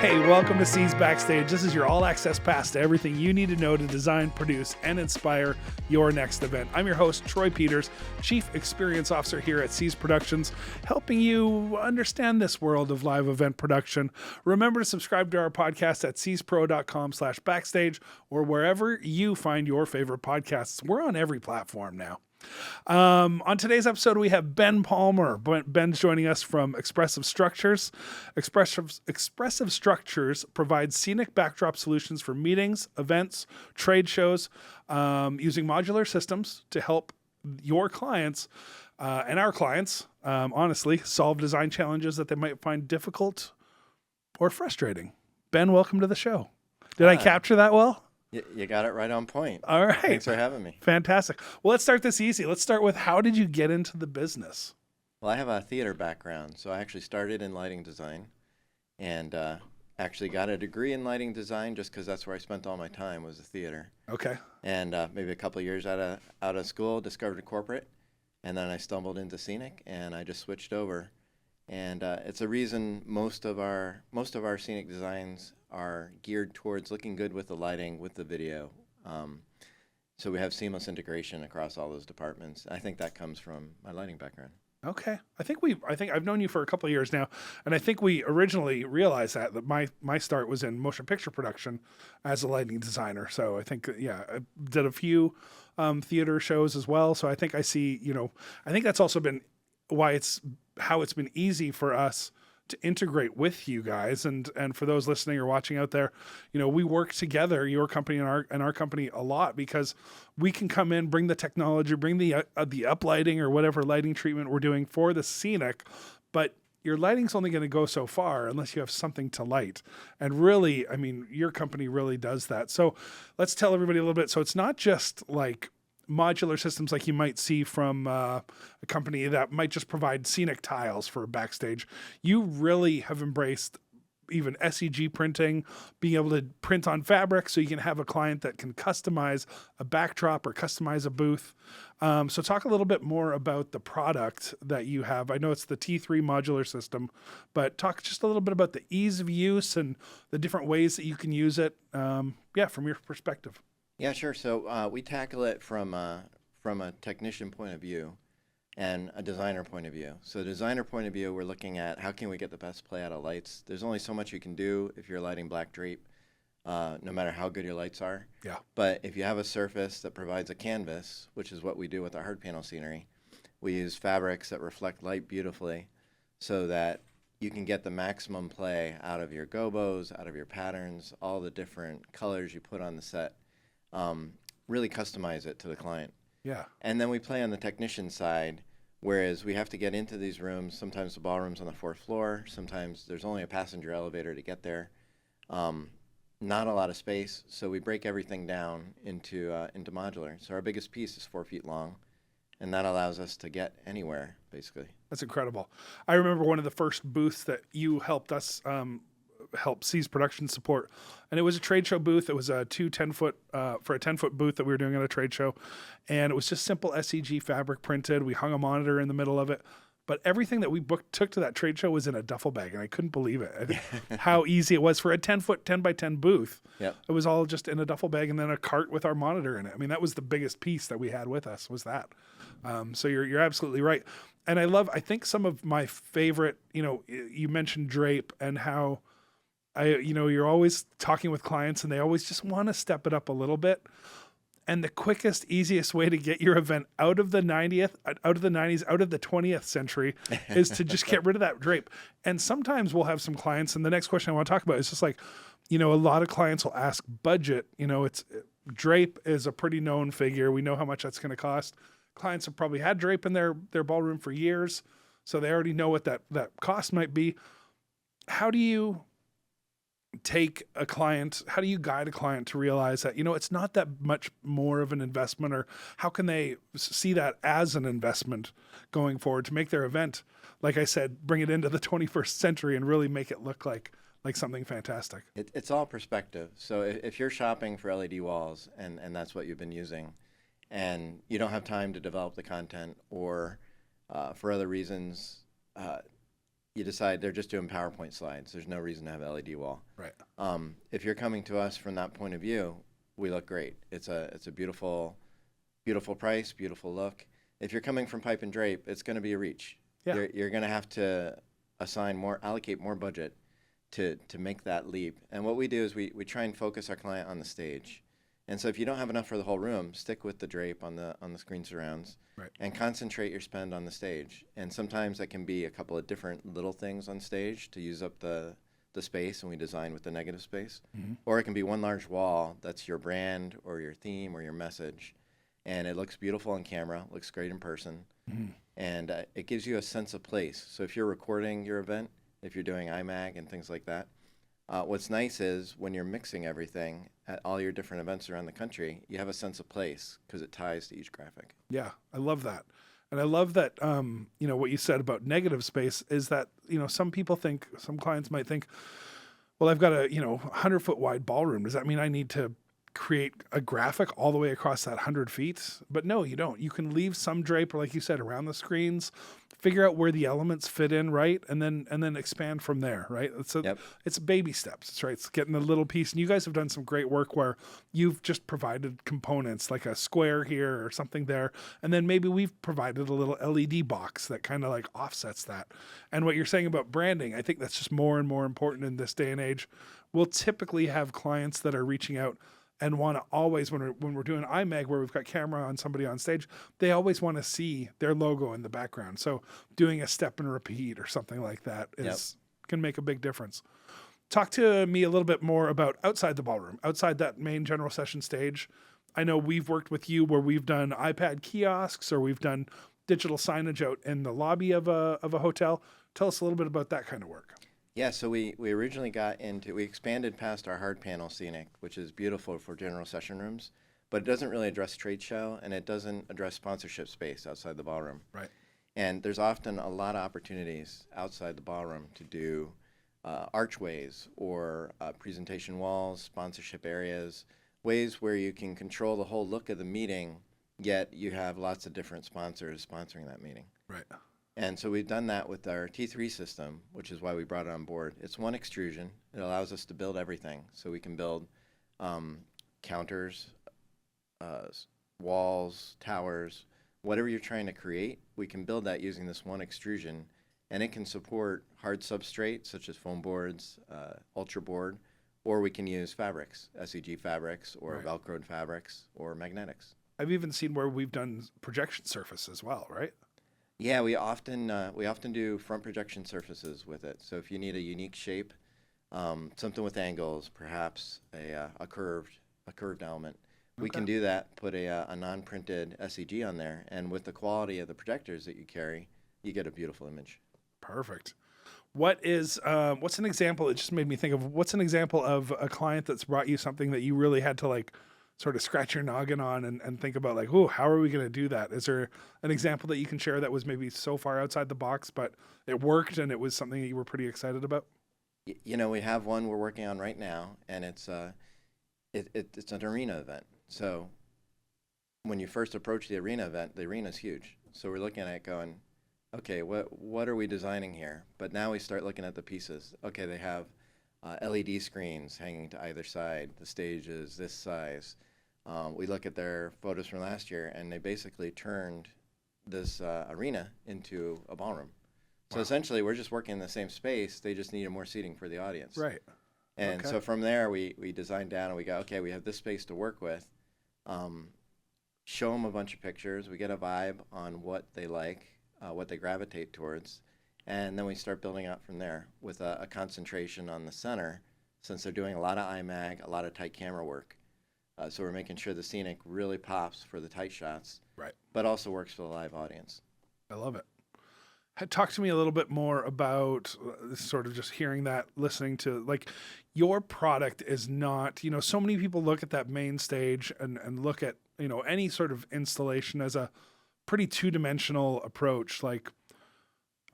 Hey, welcome to C's Backstage. This is your all-access pass to everything you need to know to design, produce, and inspire your next event. I'm your host, Troy Peters, Chief Experience Officer here at C's Productions, helping you understand this world of live event production. Remember to subscribe to our podcast at cspro.com/backstage or wherever you find your favorite podcasts. We're on every platform now. On today's episode, we have Ben Palmer. Ben's joining us from Expressive Structures. Expressive Structures provides scenic backdrop solutions for meetings, events, trade shows, using modular systems to help your clients and our clients, honestly, solve design challenges that they might find difficult or frustrating. Ben, welcome to the show. Did I capture that well? You got it right on point. All right. Thanks for having me. Fantastic. Well, let's start this easy. Let's start with, how did you get into the business? Well, I have a theater background, so I actually started in lighting design and actually got a degree in lighting design just because that's where I spent all my time, was the theater. Okay. And maybe a couple of years out of school, discovered corporate, and then I stumbled into Scenic, and I just switched over. And it's a reason most of our scenic designs are geared towards looking good with the lighting, with the video. So we have seamless integration across all those departments. I think that comes from my lighting background. Okay. I think I've known you for a couple of years now, and I think we originally realized that my start was in motion picture production as a lighting designer. So I think, I did a few theater shows as well. So I think I see, I think that's also been how it's been easy for us to integrate with you guys. And for those listening or watching out there, we work together, your company and our company, a lot, because we can come in, bring the technology, bring the uplighting or whatever lighting treatment we're doing for the scenic, but your lighting's only going to go so far unless you have something to light. And really, your company really does that. So let's tell everybody a little bit. So it's not just like modular systems like you might see from a company that might just provide scenic tiles for backstage. You really have embraced even SEG printing, being able to print on fabric so you can have a client that can customize a backdrop or customize a booth. So talk a little bit more about the product that you have. I know it's the T3 modular system, but talk just a little bit about the ease of use and the different ways that you can use it. From your perspective. Yeah, sure. So we tackle it from a technician point of view and a designer point of view. So the designer point of view, we're looking at how can we get the best play out of lights. There's only so much you can do if you're lighting black drape, no matter how good your lights are. Yeah. But if you have a surface that provides a canvas, which is what we do with our hard panel scenery, we use fabrics that reflect light beautifully so that you can get the maximum play out of your gobos, out of your patterns, all the different colors you put on the set. Really customize it to the client. Yeah. And then we play on the technician side, whereas we have to get into these rooms. Sometimes the ballroom's on the 4th floor. Sometimes there's only a passenger elevator to get there. Not a lot of space, so we break everything down into modular. So our biggest piece is 4 feet long, and that allows us to get anywhere, basically. That's incredible. I remember one of the first booths that you helped us help C's production support, and it was a trade show booth. It was a 10-foot for a 10-foot booth that we were doing at a trade show, and it was just simple SEG fabric printed. We hung a monitor in the middle of it, but everything that we took to that trade show was in a duffel bag, and I couldn't believe it. How easy it was for a 10-foot 10x10 booth. Yep. It was all just in a duffel bag and then a cart with our monitor in it. That was the biggest piece that we had with us, was that. So you're absolutely right. And I think some of my favorite, you mentioned drape and how you're always talking with clients and they always just want to step it up a little bit. And the quickest, easiest way to get your event out of the 90s, out of the 20th century is to just get rid of that drape. And sometimes we'll have some clients, and the next question I want to talk about is just like, a lot of clients will ask budget. Drape is a pretty known figure. We know how much that's going to cost. Clients have probably had drape in their ballroom for years, so they already know what that cost might be. How do you guide a client to realize that, it's not that much more of an investment, or how can they see that as an investment going forward to make their event, like I said, bring it into the 21st century and really make it look like something fantastic? It's all perspective. So if you're shopping for LED walls and that's what you've been using, and you don't have time to develop the content, or for other reasons, you decide they're just doing PowerPoint slides. There's no reason to have LED wall. Right. If you're coming to us from that point of view, we look great. It's a beautiful, beautiful price, beautiful look. If you're coming from pipe and drape, it's going to be a reach. Yeah. You're going to have to allocate more budget to make that leap. And what we do is we try and focus our client on the stage. And so if you don't have enough for the whole room, stick with the drape on the screen surrounds, Right. and concentrate your spend on the stage. And sometimes that can be a couple of different little things on stage to use up the space, and we design with the negative space. Mm-hmm. Or it can be one large wall that's your brand or your theme or your message. And it looks beautiful on camera, looks great in person, Mm-hmm. and it gives you a sense of place. So if you're recording your event, if you're doing iMag and things like that, what's nice is when you're mixing everything at all your different events around the country, you have a sense of place because it ties to each graphic. Yeah, I love that. And I love that, what you said about negative space is that, some clients might think, well, I've got a, 100-foot wide ballroom. Does that mean I need to create a graphic all the way across that 100 feet? But no, you don't. You can leave some drape, or like you said, around the screens, figure out where the elements fit in, right? And then expand from there, right? It's baby steps. That's right. It's getting a little piece. And you guys have done some great work where you've just provided components like a square here or something there. And then maybe we've provided a little LED box that kind of like offsets that. And what you're saying about branding, I think that's just more and more important in this day and age. We'll typically have clients that are reaching out and want to always, when we're doing iMag where we've got camera on somebody on stage, they always want to see their logo in the background. So doing a step and repeat or something like that can make a big difference. Talk to me a little bit more about outside the ballroom, outside that main general session stage. I know we've worked with you where we've done iPad kiosks or we've done digital signage out in the lobby of a hotel. Tell us a little bit about that kind of work. Yeah, so we originally we expanded past our hard panel Scenic, which is beautiful for general session rooms, but it doesn't really address trade show, and it doesn't address sponsorship space outside the ballroom. Right. And there's often a lot of opportunities outside the ballroom to do archways or presentation walls, sponsorship areas, ways where you can control the whole look of the meeting, yet you have lots of different sponsors sponsoring that meeting. Right. And so we've done that with our T3 system, which is why we brought it on board. It's one extrusion. It allows us to build everything. So we can build counters, walls, towers, whatever you're trying to create, we can build that using this one extrusion. And it can support hard substrates such as foam boards, ultra board, or we can use fabrics, SEG fabrics, or Right. Velcroed fabrics, or magnetics. I've even seen where we've done projection surface as well, right? Yeah, we often do front projection surfaces with it. So if you need a unique shape, something with angles, perhaps a curved element, we can do that. Put a non-printed SEG on there, and with the quality of the projectors that you carry, you get a beautiful image. Perfect. What's an example? It just made me think of what's an example of a client that's brought you something that you really had to like sort of scratch your noggin on and think about like, oh, how are we going to do that? Is there an example that you can share that was maybe so far outside the box, but it worked and it was something that you were pretty excited about? We have one we're working on right now, and it's an arena event. So when you first approach the arena event, the arena's huge. So we're looking at it going, okay, what are we designing here? But now we start looking at the pieces. Okay, they have LED screens hanging to either side. The stage is this size. We look at their photos from last year, and they basically turned this arena into a ballroom. So essentially, we're just working in the same space. They just needed more seating for the audience. Right. And so from there, we designed down, and we go, okay, we have this space to work with. Show them a bunch of pictures. We get a vibe on what they like, what they gravitate towards. And then we start building out from there with a concentration on the center, since they're doing a lot of iMag, a lot of tight camera work. So we're making sure the Scenic really pops for the tight shots, Right. but also works for the live audience. I love it. Talk to me a little bit more about sort of just hearing that, listening to like your product is not, so many people look at that main stage and look at, any sort of installation as a pretty two-dimensional approach, like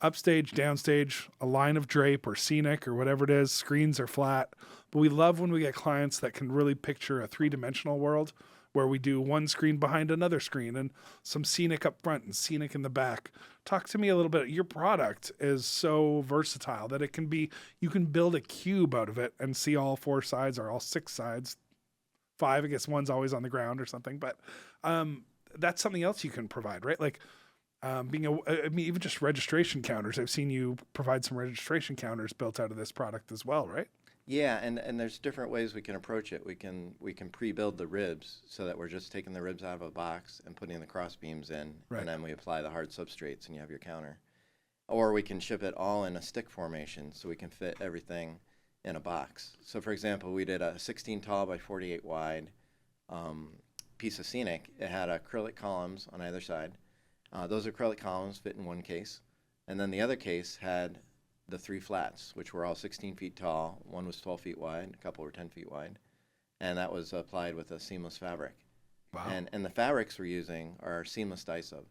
upstage, downstage, a line of drape or Scenic or whatever it is, screens are flat. But we love when we get clients that can really picture a three-dimensional world where we do one screen behind another screen and some scenic up front and scenic in the back. Talk to me a little bit. Your product is so versatile that it can be, you can build a cube out of it and see all four sides or all six sides, five. I guess one's always on the ground or something, but that's something else you can provide, right? Like I mean, even just registration counters. I've seen you provide some registration counters built out of this product as well, right? Yeah, and there's different ways we can approach it. We can pre-build the ribs so that we're just taking the ribs out of a box and putting the cross beams in, Right. and then we apply the hard substrates and you have your counter. Or we can ship it all in a stick formation so we can fit everything in a box. So for example, we did a 16 tall by 48 wide piece of Scenic. It had acrylic columns on either side. Those acrylic columns fit in one case, and then the other case had the three flats, which were all 16 feet tall. One was 12 feet wide, a couple were 10 feet wide, and that was applied with a seamless fabric. Wow. And the fabrics we're using are seamless dye sub.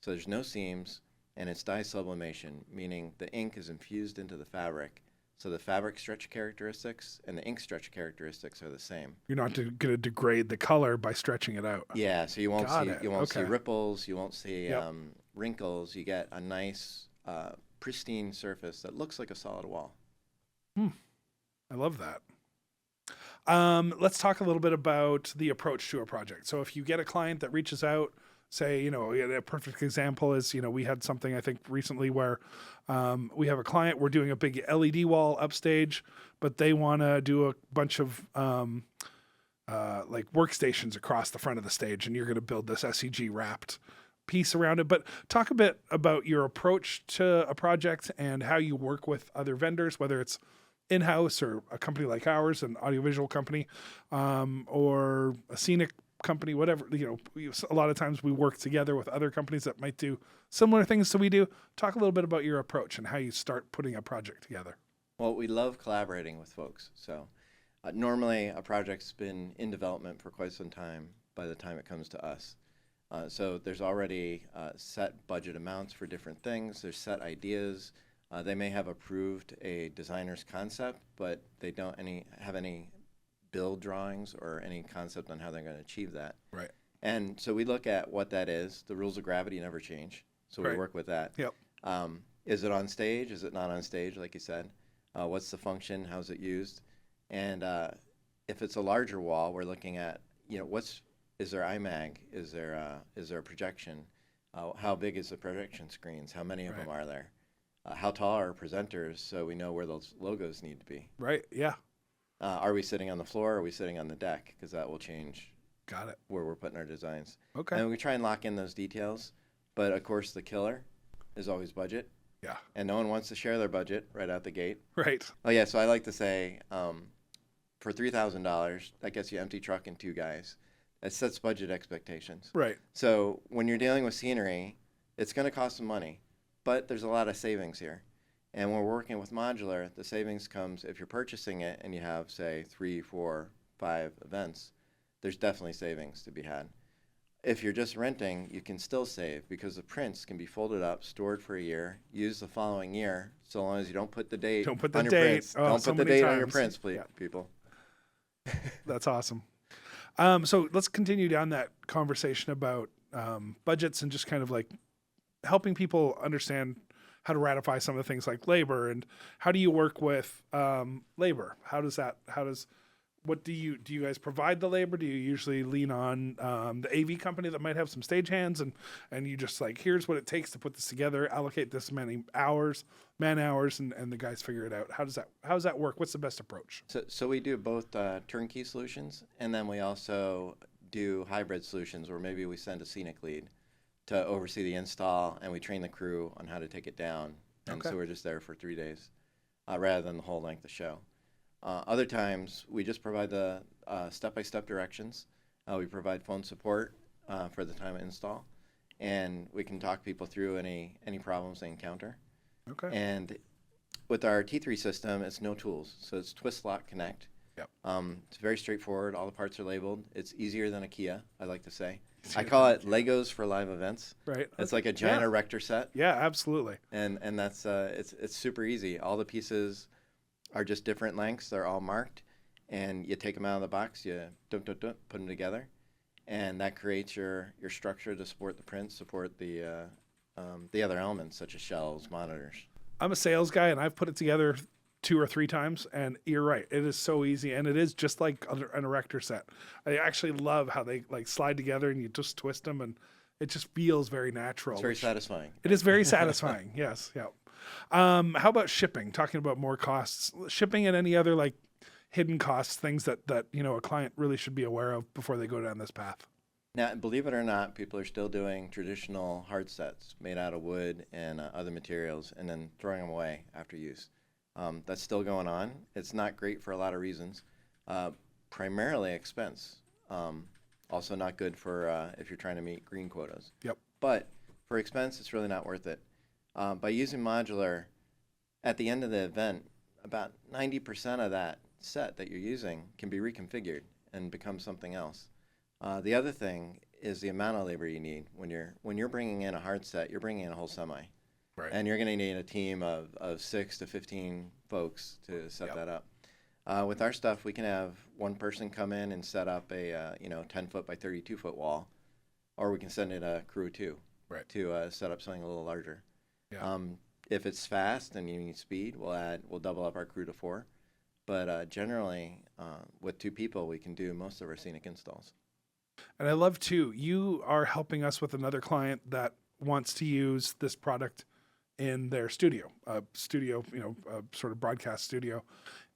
So there's no seams, and it's dye sublimation, meaning the ink is infused into the fabric. So the fabric stretch characteristics and the ink stretch characteristics are the same. You're not going to degrade the color by stretching it out. Yeah, so you won't see Okay. ripples, you won't see Yep. wrinkles. You get a nice pristine surface that looks like a solid wall. I love that. Let's talk a little bit about the approach to a project. So if you get a client that reaches out, say, a perfect example is, we had something I think recently where we have a client, we're doing a big LED wall upstage, but they want to do a bunch of like workstations across the front of the stage, and you're going to build this SEG wrapped piece around it. But talk a bit about your approach to a project and how you work with other vendors, whether it's in-house or a company like ours, an audiovisual company, or a scenic company, whatever. A lot of times we work together with other companies that might do similar things to we do. Talk a little bit about your approach and how you start putting a project together. Well, we love collaborating with folks. So normally a project's been in development for quite some time by the time it comes to us. So there's already set budget amounts for different things. There's set ideas. They may have approved a designer's concept, but they don't have any build drawings or any concept on how they're going to achieve that. Right. And so we look at what that is. The rules of gravity never change, so we Right. work with that. Yep. Is it on stage? Is it not on stage, like you said? What's the function? How's it used? And if it's a larger wall, we're looking at, is there IMAG? Is there a projection? How big is the projection screens? How many of them are there? How tall are presenters so we know where those logos need to be? Right. Yeah. Are we sitting on the floor or are we sitting on the deck? Because that will change Got it. where we're putting our designs. Okay. And we try and lock in those details. But, of course, the killer is always budget. Yeah. And no one wants to share their budget right out the gate. Right. Oh, yeah, so I like to say for $3,000, that gets you empty truck and two guys. That sets budget expectations. Right. So when you're dealing with scenery, it's going to cost some money, but there's a lot of savings here. And when we're working with modular, the savings comes if you're purchasing it and you have, say, 3, 4, 5 events, there's definitely savings to be had. If you're just renting, you can still save because the prints can be folded up, stored for a year, used the following year, so long as you don't put the date Don't put the on your date. prints. Oh, Don't so put the many date on your times. prints, please, Yeah. people. That's awesome. So let's continue down that conversation about budgets and just kind of like helping people understand how to ratify some of the things like labor, and how do you work with labor? What do you guys provide the labor? Do you usually lean on the AV company that might have some stagehands and you just like, here's what it takes to put this together, allocate this many hours, man hours, and the guys figure it out? How does that work? What's the best approach? So we do both turnkey solutions, and then we also do hybrid solutions where maybe we send a scenic lead to oversee the install, and we train the crew on how to take it down. And Okay. so we're just there for 3 days rather than the whole length of show. Other times, we just provide the step-by-step directions. We provide phone support for the time of install, and we can talk people through any problems they encounter. Okay. And with our T3 system, it's no tools. So it's twist, lock, connect. Yep. It's very straightforward. All the parts are labeled. It's easier than IKEA, I like to say. I Easier call than it Legos for live events. Right. It's like a giant Yeah. erector set, Yeah, absolutely. and that's it's super easy. All the pieces are just different lengths. They're all marked, and you take them out of the box. You put them together, and that creates your structure to support the print, support the other elements such as shelves, monitors. I'm a sales guy, and I've put it together 2 or 3 times, and you're right. It is so easy, and it is just like an erector set. I actually love how they like slide together, and you just twist them, and it just feels very natural. It's very satisfying. It is very satisfying. Yes, yeah. How about shipping? Talking about more costs, shipping, and any other like hidden costs, things that a client really should be aware of before they go down this path. Now, believe it or not, people are still doing traditional hard sets made out of wood and other materials and then throwing them away after use. That's still going on. It's not great for a lot of reasons. Primarily expense. Also not good for if you're trying to meet green quotas. Yep. But for expense, it's really not worth it. By using modular, at the end of the event, about 90% of that set that you're using can be reconfigured and become something else. The other thing is the amount of labor you need. When you're bringing in a hard set, you're bringing in a whole semi. Right. And you're going to need a team of 6 to 15 folks to set that up. With our stuff, we can have one person come in and set up a 10-foot by 32-foot wall, or we can send in a crew of 2 to set up something a little larger. Yeah. If it's fast and you need speed, we'll double up our crew to 4. But generally, with 2 people, we can do most of our Scenic installs. And I love too, you are helping us with another client that wants to use this product in their studio, a sort of broadcast studio.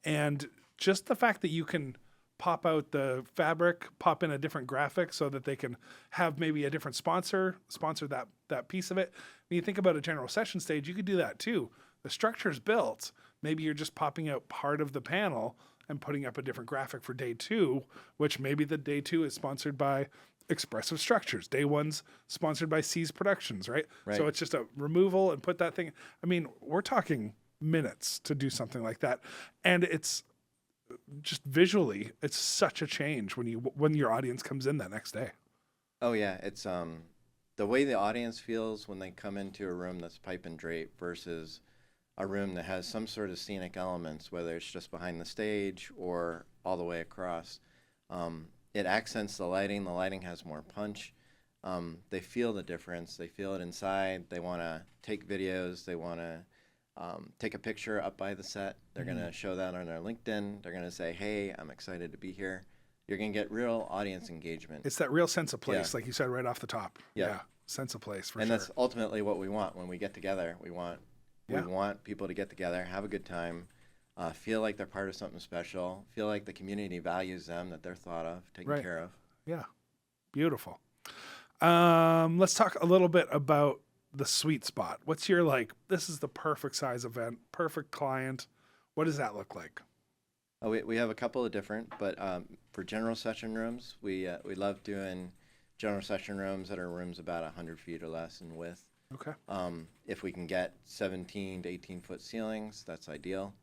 And just the fact that you can pop out the fabric, pop in a different graphic so that they can have maybe a different sponsor that piece of it. When you think about a general session stage, you could do that too. The structure's built. Maybe you're just popping out part of the panel and putting up a different graphic for day 2, which maybe the day 2 is sponsored by Expressive Structures. Day 1's sponsored by C's Productions, right? So it's just a removal and put that thing. I mean, we're talking minutes to do something like that. And it's just visually, it's such a change when your audience comes in that next day. Oh yeah, it's the way the audience feels when they come into a room that's pipe and drape versus a room that has some sort of scenic elements, whether it's just behind the stage or all the way across. It accents the lighting. The lighting has more punch. They feel the difference. They feel it inside. They want to take videos. They want to take a picture up by the set. They're going to show that on their LinkedIn. They're going to say, hey, I'm excited to be here. You're going to get real audience engagement. It's that real sense of place, like you said right off the top. Yeah. Yeah, sense of place for and sure. That's ultimately what we want when we get together. We want people to get together, have a good time, feel like they're part of something special, feel like the community values them, that they're thought of, taken care of. Yeah, beautiful. Let's talk a little bit about the sweet spot. What's your this is the perfect size event, perfect client. What does that look like? Oh, we have a couple of different, but for general session rooms, we love doing general session rooms that are rooms about 100 feet or less in width. Okay. If we can get 17 to 18-foot ceilings, that's ideal.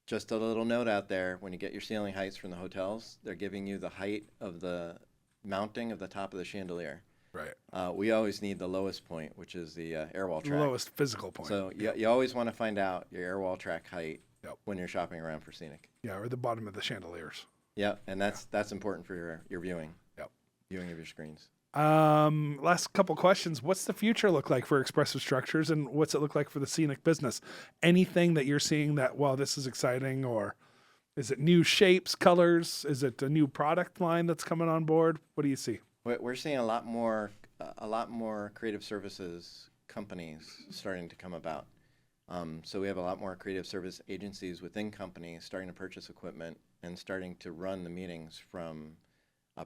Just a little note out there, when you get your ceiling heights from the hotels, they're giving you the height of the mounting of the top of the chandelier. Right. We always need the lowest point, which is the air wall track. Lowest physical point. So you always want to find out your air wall track height when you're shopping around for Scenic. Yeah, or the bottom of the chandeliers. Yeah, and that's important for your viewing. Yep. Viewing of your screens. Last couple questions. What's the future look like for Expressive Structures, and what's it look like for the Scenic business? Anything that you're seeing that, wow, this is exciting, or is it new shapes, colors? Is it a new product line that's coming on board? What do you see? We're seeing a lot more creative services companies starting to come about. So we have a lot more creative service agencies within companies starting to purchase equipment and starting to run the meetings from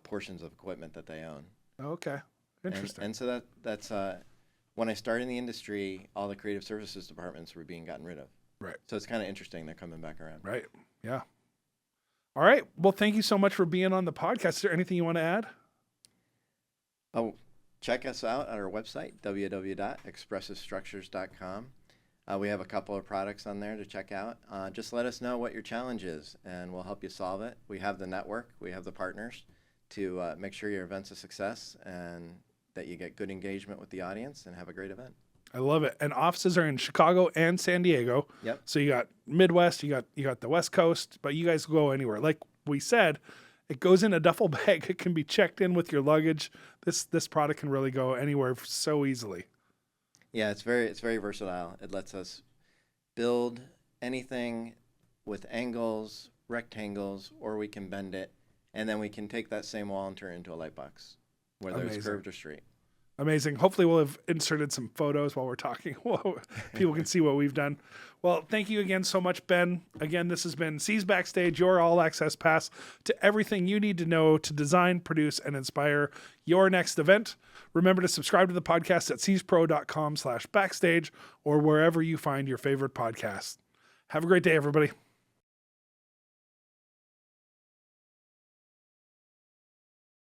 portions of equipment that they own. Okay, interesting. And so that's when I started in the industry, all the creative services departments were being gotten rid of. Right. So it's kind of interesting. They're coming back around. Right. Yeah. All right. Well, thank you so much for being on the podcast. Is there anything you want to add? Oh, check us out at our website, www.expressivestructures.com. We have a couple of products on there to check out. Just let us know what your challenge is, and we'll help you solve it. We have the network. We have the partners to make sure your event's a success and that you get good engagement with the audience and have a great event. I love it. And offices are in Chicago and San Diego. Yep. So you got Midwest, you got the West Coast, but you guys go anywhere. Like we said, It goes in a duffel bag. It can be checked in with your luggage. This product can really go anywhere so easily. Yeah, it's very versatile. It lets us build anything with angles, rectangles, or we can bend it, and then we can take that same wall and turn it into a light box, whether Amazing. it's curved or straight. Amazing. Hopefully we'll have inserted some photos while we're talking. People can see what we've done. Well, thank you again so much, Ben. Again, this has been C's Backstage, your all-access pass to everything you need to know to design, produce, and inspire your next event. Remember to subscribe to the podcast at cspro.com/backstage or wherever you find your favorite podcasts. Have a great day, everybody.